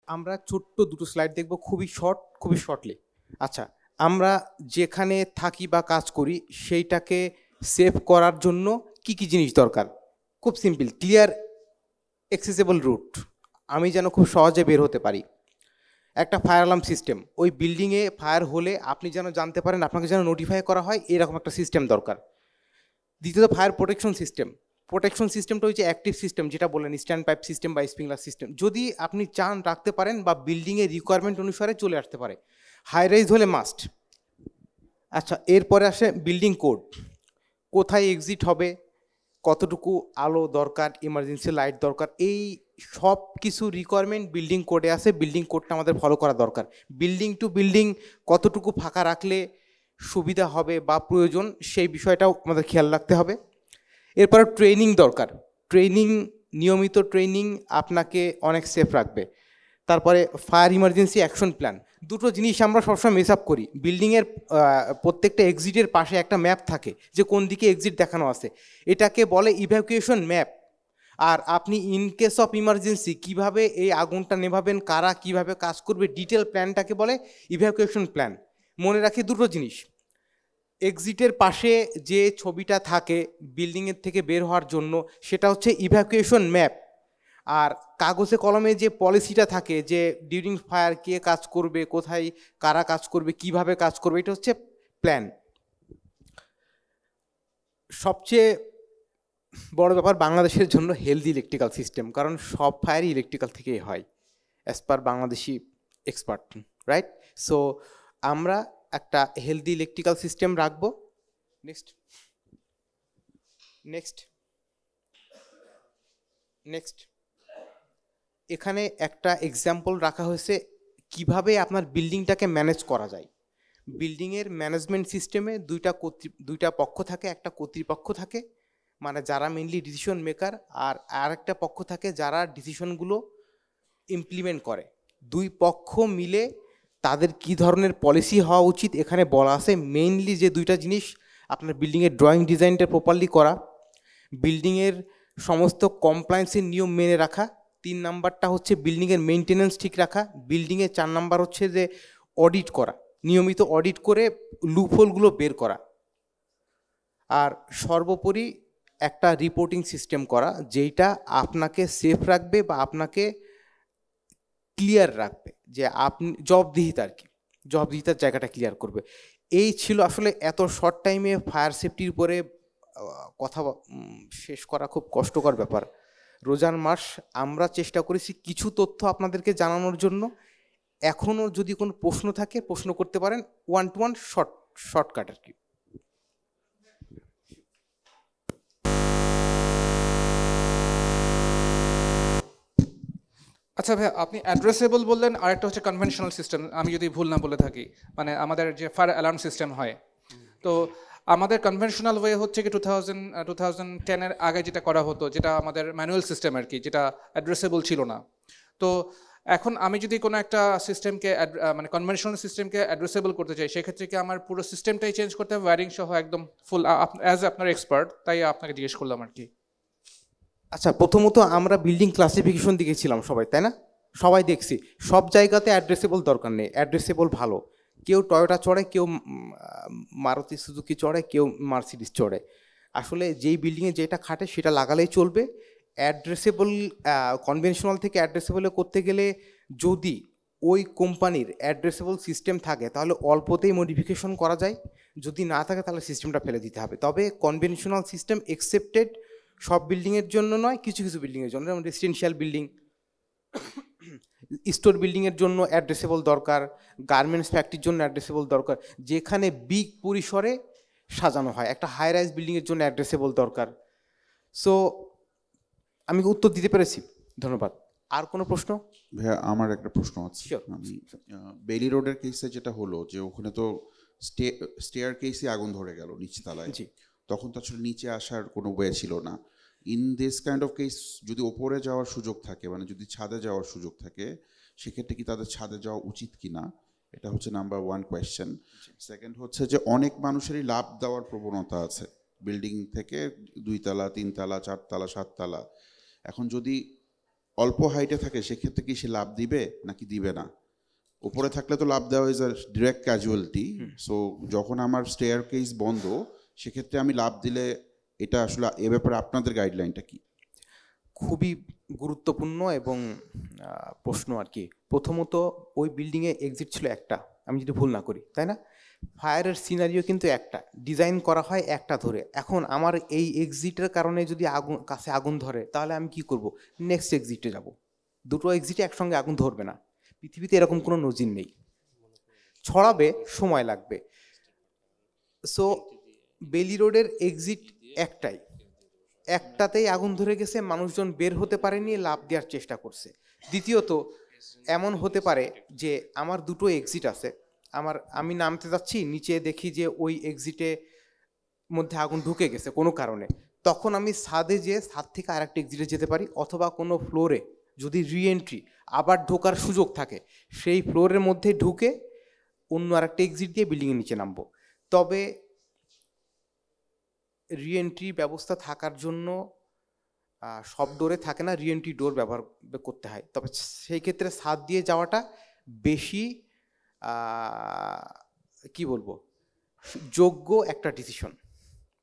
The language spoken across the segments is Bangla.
আমরা ছোট্ট দুটো স্লাইড দেখব, খুবই শর্টলি। আচ্ছা, আমরা যেখানে থাকি বা কাজ করি সেইটাকে সেভ করার জন্য কি কি জিনিস দরকার? খুব সিম্পল, ক্লিয়ার অ্যাক্সেসেবল রুট, আমি যেন খুব সহজে বের হতে পারি। একটা ফায়ার অ্যালার্ম সিস্টেম, ওই বিল্ডিংয়ে ফায়ার হলে আপনি যেন জানতে পারেন, আপনাকে যেন নোটিফাই করা হয়, এরকম একটা সিস্টেম দরকার। দ্বিতীয়ত ফায়ার প্রোটেকশন সিস্টেম। প্রোটেকশন সিস্টেমটা হচ্ছে অ্যাক্টিভ সিস্টেম, যেটা বলেন স্ট্যান্ড পাইপ সিস্টেম বা স্প্রিংলার সিস্টেম, যদি আপনি চান রাখতে পারেন বা বিল্ডিংয়ের রিকোয়ারমেন্ট অনুসারে চলে আসতে পারে। হাই রাইজ হলে মাস্ট। আচ্ছা, এরপরে আসে বিল্ডিং কোড, কোথায় এক্সিট হবে, কতটুকু আলো দরকার, ইমার্জেন্সি লাইট দরকার, এই সব কিছু রিকোয়ারমেন্ট বিল্ডিং কোডে আছে। বিল্ডিং কোডটা আমাদের ফলো করা দরকার। বিল্ডিং টু বিল্ডিং কতটুকু ফাঁকা রাখলে সুবিধা হবে বা প্রয়োজন, সেই বিষয়টাও আমাদের খেয়াল রাখতে হবে। এরপর ট্রেনিং দরকার, ট্রেনিং, নিয়মিত ট্রেনিং আপনাকে অনেক সেফ রাখবে। তারপরে ফায়ার ইমার্জেন্সি অ্যাকশন প্ল্যান, দুটো জিনিস আমরা সবসময় মিস আপ করি। বিল্ডিংয়ের প্রত্যেকটা এক্সিটের পাশে একটা ম্যাপ থাকে যে কোন দিকে এক্সিট দেখানো আছে, এটাকে বলে ইভ্যাকুয়েশন ম্যাপ। আর আপনি ইন কেস অফ ইমার্জেন্সি কীভাবে এই আগুনটা নেভাবেন, কারা কীভাবে কাজ করবে, ডিটেল প্ল্যানটাকে বলে ইভ্যাকুয়েশন প্ল্যান। মনে রাখি দুটো জিনিস, এক্সিটের পাশে যে ছবিটা থাকে বিল্ডিংয়ের থেকে বের হওয়ার জন্য, সেটা হচ্ছে ইভ্যাকুয়েশন ম্যাপ। আর কাগজে কলমে যে পলিসিটা থাকে যে ডিউরিং ফায়ার কে কাজ করবে, কোথায় কারা কাজ করবে, কিভাবে কাজ করবে, এটা হচ্ছে প্ল্যান। সবচেয়ে বড় ব্যাপার বাংলাদেশের জন্য হেলদি ইলেকট্রিক্যাল সিস্টেম, কারণ সব ফায়ারই ইলেকট্রিক্যাল থেকেই হয় as per Bangladeshi expert, right? So আমরা একটা হেলদি ইলেকট্রিক্যাল সিস্টেম রাখবো। নেক্সট নেক্সট নেক্সট এখানে একটা এক্সাম্পল রাখা হয়েছে কিভাবে আপনার বিল্ডিংটাকে ম্যানেজ করা যায়। বিল্ডিংয়ের ম্যানেজমেন্ট সিস্টেমে দুইটা পক্ষ থাকে, একটা কর্তৃপক্ষ থাকে মানে যারা মেনলি ডিসিশন মেকার, আর একটা পক্ষ থাকে যারা ডিসিশনগুলো ইমপ্লিমেন্ট করে। দুই পক্ষ মিলে তাদের কি ধরনের পলিসি হওয়া উচিত এখানে বলা আছে। মেইনলি যে দুইটা জিনিস, আপনার বিল্ডিংয়ের ড্রয়িং ডিজাইনটা প্রপারলি করা, বিল্ডিংয়ের সমস্ত কমপ্লায়েন্সের নিয়ম মেনে রাখা, 3 নাম্বারটা হচ্ছে বিল্ডিংয়ের মেনটেন্যান্স ঠিক রাখা, বিল্ডিংয়ের 4 নাম্বার হচ্ছে যে অডিট করা, নিয়মিত অডিট করে লুপহোলগুলো বের করা, আর সর্বোপরি একটা রিপোর্টিং সিস্টেম করা যেইটা আপনাকে সেফ রাখবে বা আপনাকে ক্লিয়ার রাখবে, যে আপনি জবাবদিহিতা, আর কি জবাবদিহিতার জায়গাটা ক্লিয়ার করবে। এই ছিল আসলে এত শর্ট টাইমে ফায়ার সেফটির উপরে কথা শেষ করা খুব কষ্টকর ব্যাপার। রোজান মাস আমরা চেষ্টা করেছি কিছু তথ্য আপনাদেরকে জানানোর জন্য। এখনও যদি কোনো প্রশ্ন থাকে প্রশ্ন করতে পারেন, 1 to 1 শর্টকাট আর কি। আচ্ছা ভাই, আপনি অ্যাড্রেসেবল বললেন, আরেকটা হচ্ছে কনভেনশনাল সিস্টেম, আমি যদি ভুল না বলে থাকি, মানে আমাদের যে ফায়ার অ্যালার্ম সিস্টেম হয়, তো আমাদের কনভেনশনাল ওয়ে হচ্ছে কি 2010-এর আগে যেটা করা হতো, যেটা আমাদের ম্যানুয়াল সিস্টেম আর কি, যেটা অ্যাড্রেসেবল ছিল না। তো এখন আমি যদি কোনো একটা সিস্টেমকে মানে কনভেনশনাল সিস্টেমকে অ্যাড্রেসেবল করতে চাই, সেক্ষেত্রে কি আমার পুরো সিস্টেমটাই চেঞ্জ করতে হবে, ওয়্যারিং সহ একদম ফুল? অ্যাজ আপনার এক্সপার্ট তাই আপনাকে জিজ্ঞেস করলাম আর কি। আচ্ছা, প্রথমত আমরা বিল্ডিং ক্লাসিফিকেশন দিকেছিলাম সবাই, তাই না? সবাই দেখছি সব জায়গাতে অ্যাড্রেসেবল দরকার নেই, অ্যাড্রেসেবল ভালো। কেউ টয়োটা চড়ে, কেউ মারুতি সুজুকি চড়ে, কেউ মার্সিডিস চড়ে। আসলে যেই বিল্ডিংয়ে যেটা খাটে সেটা লাগালেই চলবে। অ্যাড্রেসেবল কনভেনশনাল থেকে অ্যাড্রেসেবলে করতে গেলে যদি ওই কোম্পানির অ্যাড্রেসেবল সিস্টেম থাকে তাহলে অল্পতেই মডিফিকেশন করা যায়, যদি না থাকে তাহলে সিস্টেমটা ফেলে দিতে হবে। তবে কনভেনশনাল সিস্টেম একসেপ্টেড সব বিল্ডিংয়ের জন্য নয়, কিছু কিছু বিল্ডিংয়ের জন্য, যেমন রেসিডেন্সিয়াল বিল্ডিং, স্টোর বিল্ডিংয়ের জন্য অ্যাড্রেসেবল দরকার, গার্মেন্টস ফ্যাক্টরির জন্য অ্যাড্রেসেবল দরকার, যেখানে বিগ পরিসরে সাজানো হয়। একটা হাই রাইজ বিল্ডিংয়ের জন্য অ্যাড্রেসেবল দরকার। সো আমি উত্তর দিতে পেরেছি, ধন্যবাদ। আর কোনো প্রশ্ন? ভাইয়া, আমার একটা প্রশ্ন আছে। আমি বেলি রোডের কেসে যেটা হলো যে ওখানে তো স্টেয়ার কেসে আগুন ধরে গেল নিচতলায়, তখন তো আসলে নিচে আসার কোনো ওয়ে ছিল না। In this kind of case যদি ওপরে যাওয়ার সুযোগ থাকে, মানে যদি ছাদে যাওয়ার সুযোগ থাকে, সেক্ষেত্রে কি তাদের ছাদে যাওয়া উচিত কিনা, এটা হচ্ছে নাম্বার 1 কোয়েশ্চেন। সেকেন্ড হচ্ছে যে অনেক মানুষেরই লাভ দেওয়ার প্রবণতা আছে বিল্ডিং থেকে 2 তলা 3 তলা 4 তলা 7 তলা। এখন যদি অল্প হাইটে থাকে সেক্ষেত্রে কি সে লাভ দিবে নাকি দিবে না? উপরে থাকলে তো লাভ দেওয়া is a direct casualty. So যখন আমার স্টেয়ার কেস বন্ধ সেক্ষেত্রে আমি লাভ দিলে এটা আসলে এ ব্যাপারে আপনাদের গাইডলাইনটা কি? খুবই গুরুত্বপূর্ণ এবং প্রশ্ন আর কি। প্রথমত ওই বিল্ডিংয়ে এক্সিট ছিল একটা, আমি যদি ভুল না করি, তাই না? ফায়ারের সিনারিও কিন্তু একটা, ডিজাইন করা হয় একটা ধরে। এখন আমার এই এক্সিটের কারণে যদি কাছে আগুন ধরে তাহলে আমি কি করব? নেক্সট এক্সিটে যাব। দুটো এক্সিটে একসঙ্গে আগুন ধরবে না, পৃথিবীতে এরকম কোনো নজির নেই। ছড়াবে, সময় লাগবে। সো বেলি রোডের এক্সিট একটাই, একটাতেই আগুন ধরে গেছে, মানুষজন বের হতে পারেনি, লাফ দেওয়ার চেষ্টা করছে। দ্বিতীয়ত এমন হতে পারে যে আমার দুটো এক্সিট আছে, আমি নামতে যাচ্ছি, নিচে দেখি যে ওই এক্সিটে মধ্যে আগুন ঢুকে গেছে কোনো কারণে, তখন আমি ছাদে যেয়ে ছাদ থেকে আরেকটা এক্সিটে যেতে পারি, অথবা কোনো ফ্লোরে যদি রিএন্ট্রি আবার ঢোকার সুযোগ থাকে সেই ফ্লোরের মধ্যে ঢুকে অন্য আরেকটা এক্সিট দিয়ে বিল্ডিংয়ের নিচে নামবো। তবে রিএন্ট্রি ব্যবস্থা থাকার জন্য সব ডোরে থাকে না, রিএন্ট্রি ডোর ব্যবহার করতে হয়। তবে সেই ক্ষেত্রে ছাদ দিয়ে যাওয়াটা বেশি কি বলবো, যোগ্য একটা ডিসিশন,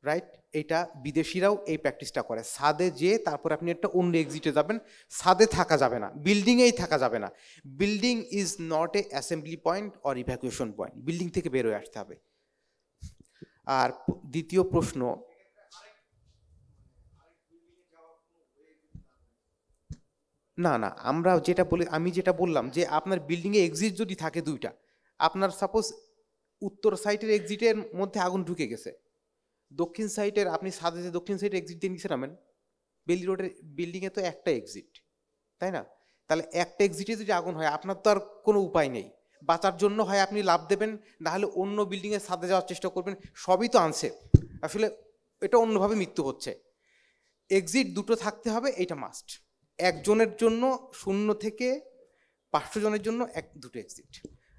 রাইট? এটা বিদেশিরাও এই প্র্যাকটিসটা করে, ছাদে যেয়ে তারপর আপনি একটা অন্য এক্সিটে যাবেন। ছাদে থাকা যাবে না, বিল্ডিংয়েই থাকা যাবে না। Building is not a assembly point or evacuation point, building থেকে বের হয়ে আসতে হবে। আর দ্বিতীয় প্রশ্ন, না আমি যেটা বললাম যে আপনার বিল্ডিংয়ে এক্সিট যদি থাকে দুইটা, আপনার সাপোজ উত্তর সাইডের এক্সিটের মধ্যে আগুন ঢুকে গেছে, দক্ষিণ সাইডের আপনি সাদে যে দক্ষিণ সাইডের এক্সিট দিয়ে নিচে নামেন, বেলি রোডের বিল্ডিংয়ে তো একটা এক্সিট, তাই না? তাহলে একটা এক্সিটে যদি আগুন হয় আপনার তো আর কোনো উপায় নেই, বাঁচার জন্য হয় আপনি লাফ দেবেন, নাহলে অন্য বিল্ডিংয়ের ছাদে যাওয়ার চেষ্টা করবেন। সবই তো আনসেফ, আসলে এটা অন্যভাবে মৃত্যু হচ্ছে। এক্সিট দুটো থাকতে হবে, এইটা মাস্ট। একজনের জন্য 0 থেকে 500 জনের জন্য দুটো এক্সিট।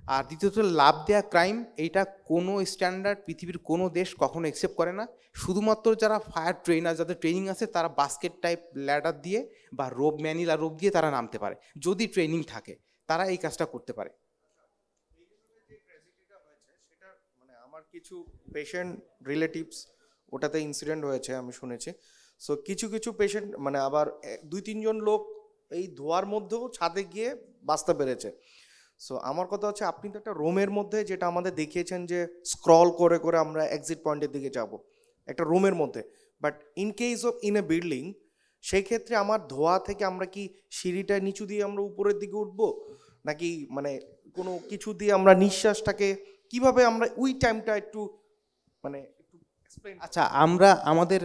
আর দ্বিতীয়ত লাভ দেয়া ক্রাইম, এইটা কোনো স্ট্যান্ডার্ড পৃথিবীর কোনো দেশ কখনো অ্যাকসেপ্ট করে না। শুধুমাত্র যারা ফায়ার ট্রেনার, যাদের ট্রেনিং আছে, তারা বাস্কেট টাইপ ল্যাডার দিয়ে বা রোপ, ম্যানিলা রোপ দিয়ে তারা নামতে পারে, যদি ট্রেনিং থাকে তারা এই কাজটা করতে পারে। মানে আমার কিছু পেশেন্ট রিলেটিভস ওটাতে ইনসিডেন্ট হয়েছে আমি শুনেছি। সো কিছু কিছু পেশেন্ট মানে আবার 2-3 জন লোক এই ধোয়ার মধ্যেও ছাদে গিয়ে বাঁচতে পেরেছে। সো আমার কথা হচ্ছে, আপনি তো একটা রুমের মধ্যে, যেটা আমাদের দেখিয়েছেন যে স্ক্রল করে করে আমরা এক্সিট পয়েন্টের দিকে যাব একটা রুমের মধ্যে, but in case of in a building, সেই ক্ষেত্রে আমার ধোয়া থেকে আমরা কি সিঁড়িটা নিচু দিয়ে আমরা উপরের দিকে উঠবো, নাকি মানে কোনো কিছু দিয়ে আমরা নিঃশ্বাসটাকে কিভাবে আমরা ওই টাইমটা একটু মানে আচ্ছা, আমাদের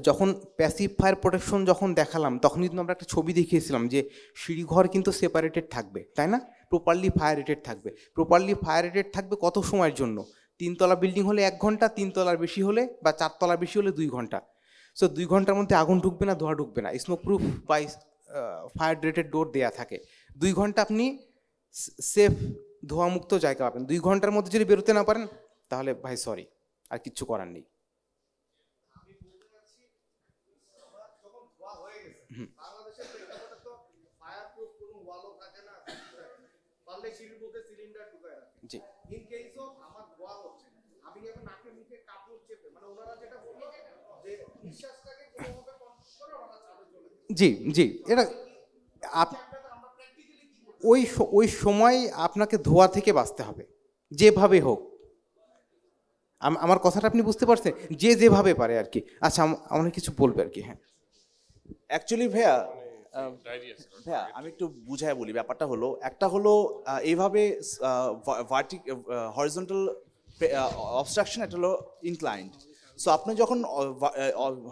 যখন প্যাসিভ ফায়ার প্রোটেকশন যখন দেখালাম, তখনই কিন্তু আমরা একটা ছবি দেখিয়েছিলাম যে সিঁড়িঘর কিন্তু সেপারেটেড থাকবে, তাই না? প্রপারলি ফায়ার রেটেড থাকবে। প্রপারলি ফায়ার রেটেড থাকবে কত সময়ের জন্য? 3 তলা বিল্ডিং হলে 1 ঘন্টা, 3 তলার বেশি হলে বা 4 তলার বেশি হলে 2 ঘন্টা। সো 2 ঘন্টার মধ্যে আগুন ঢুকবে না, ধোঁয়া ঢুকবে না। Smoke proof by fire rated door দেওয়া থাকে। 2 ঘন্টা আপনি সেফ ধোঁয়ামুক্ত জায়গা পাবেন। 2 ঘন্টার মধ্যে যদি বেরোতে না পারেন তাহলে ভাই সরি, আর কিচ্ছু করার নেই। বাংলাদেশের প্রেক্ষাপটে তো ফায়ার প্রুফ কোনো ওয়ালও থাকে না, পারলে সিঁড়ির মধ্যে সিলিন্ডার ঢুকায় রাখে। জি, ইন কেস অফ আমার ধোয়া হচ্ছে, আমি এখন নাকে মুখে কাপড় চেপে, মানে ওনারা যেটা বললো যে নিঃশ্বাসটাকে কোনোভাবে কন্ট্রোল করে ওনারা চালু চলে। জি জি, এটা ওই সময় আপনাকে ধোঁয়া থেকে বাঁচতে হবে, যেভাবে হোক। আমার কথাটা আপনি বুঝতে পারছেন? যেভাবে পারে আর কি। আচ্ছা, আমার কিছু বলবে আর কি। হ্যাঁ, অ্যাকচুয়ালি ভাইয়া আমি একটু বুঝায় বলি। ব্যাপারটা হলো, একটা হলো এইভাবে হরিজন্টাল অবস্ট্রাকশন, একটা হলো ইনক্লাইন্ড। সো আপনি যখন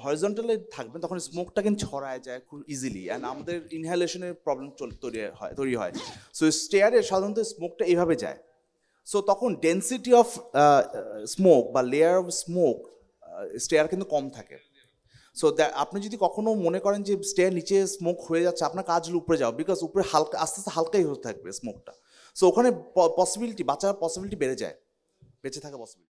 হরিজন্টালে থাকবেন তখন স্মোকটা কিন্তু ছড়ায় যায় খুব ইজিলি, অ্যান্ড আমাদের ইনহেলেশনের প্রবলেম তৈরি হয়। সো স্টেয়ারে সাধারণত স্মোকটা এইভাবে যায়। সো তখন ডেন্সিটি অফ স্মোক বা লেয়ার অফ স্মোক স্টেয়ার কিন্তু কম থাকে। সো আপনি যদি কখনো মনে করেন যে স্টেয়ার নিচে স্মোক হয়ে যাচ্ছে, আপনার কাজ হলো উপরে যাও, বিকজ উপরে হালকা আস্তে আস্তে হালকাই হতে থাকবে স্মোকটা। সো ওখানে বাঁচার পসিবিলিটি বেড়ে যায়, বেঁচে থাকা পসিবিলিটি।